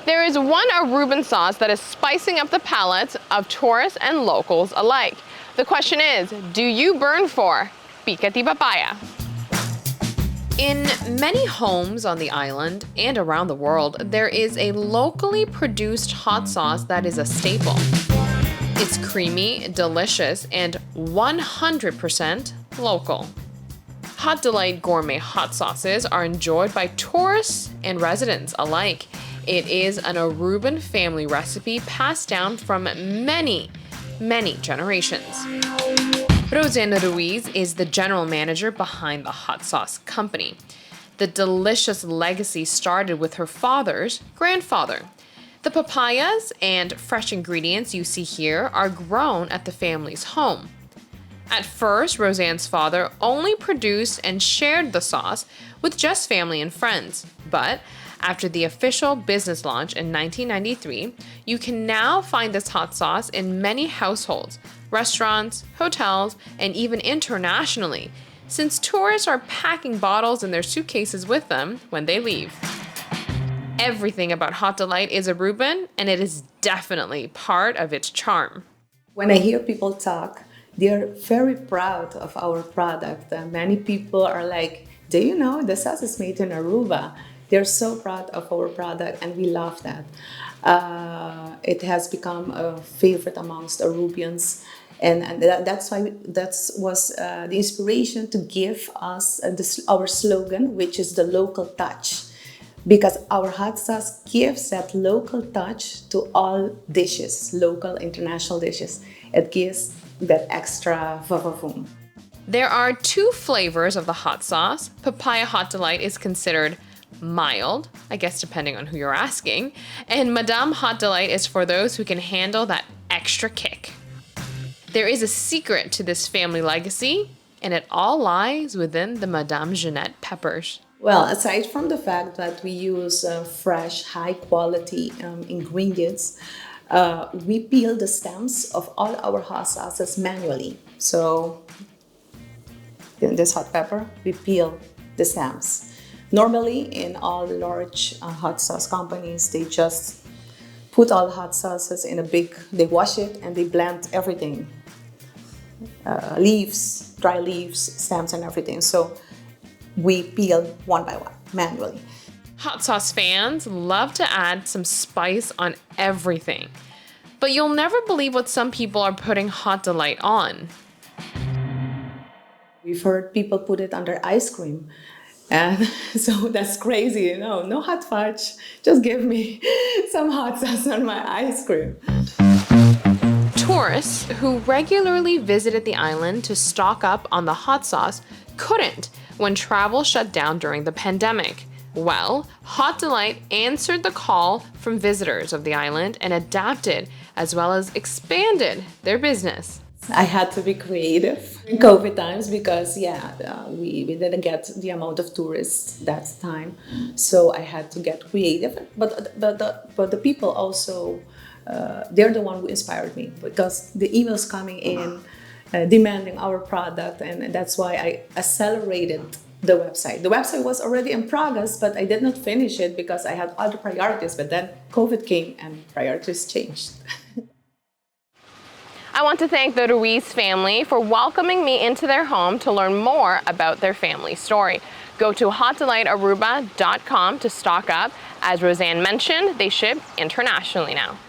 There is one Aruban sauce that is spicing up the palates of tourists and locals alike. The question is, do you burn for Pica Di Papaya? In many homes on the island and around the world, there is a locally produced hot sauce that is a staple. It's creamy, delicious, and 100% local. Hot Delight Gourmet hot sauces are enjoyed by tourists and residents alike. It is an Aruban family recipe passed down from many generations. Roseanne Ruiz is the general manager behind the hot sauce company. The delicious legacy started with her father's grandfather. The papayas and fresh ingredients you see here are grown at the family's home. At first, Roseanne's father only produced and shared the sauce with just family and friends, but after the official business launch in 1993, you can now find this hot sauce in many households, restaurants, hotels, and even internationally, since tourists are packing bottles in their suitcases with them when they leave. Everything about Hot Delight is Aruban, and it is definitely part of its charm. When I hear people talk, they're very proud of our product. Many people are like, do you know the sauce is made in Aruba? They're so proud of our product, and we love that. It has become a favorite amongst Arubians, and that's why that was the inspiration to give us our slogan, which is the local touch. Because our hot sauce gives that local touch to all dishes, local, international dishes. It gives that extra va-va-voom. There are two flavors of the hot sauce. Papaya Hot Delight is considered mild, I guess depending on who you're asking, and Madame Hot Delight is for those who can handle that extra kick. There is a secret to this family legacy, and it all lies within the Madame Jeanette peppers. Well, aside from the fact that we use fresh, high-quality ingredients, we peel the stems of all our hot sauces manually. So, in this hot pepper, we peel the stems. Normally, in all large hot sauce companies, they just put all hot sauces in a big, they wash it and they blend everything. Leaves, dry leaves, stems and everything. So we peel one by one, manually. Hot sauce fans love to add some spice on everything. But you'll never believe what some people are putting Hot Delight on. We've heard people put it under ice cream. And so that's crazy, you know, no hot fudge, just give me some hot sauce on my ice cream. Tourists who regularly visited the island to stock up on the hot sauce couldn't when travel shut down during the pandemic. Well, Hot Delight answered the call from visitors of the island and adapted as well as expanded their business. I had to be creative in COVID times because, we didn't get the amount of tourists that time. So I had to get creative. But the people also, they're the one who inspired me because the emails coming in demanding our product, and that's why I accelerated the website. The website was already in progress, but I did not finish it because I had other priorities. But then COVID came and priorities changed. I want to thank the Ruiz family for welcoming me into their home to learn more about their family story. Go to hotdelightAruba.com to stock up. As Roseanne mentioned, they ship internationally now.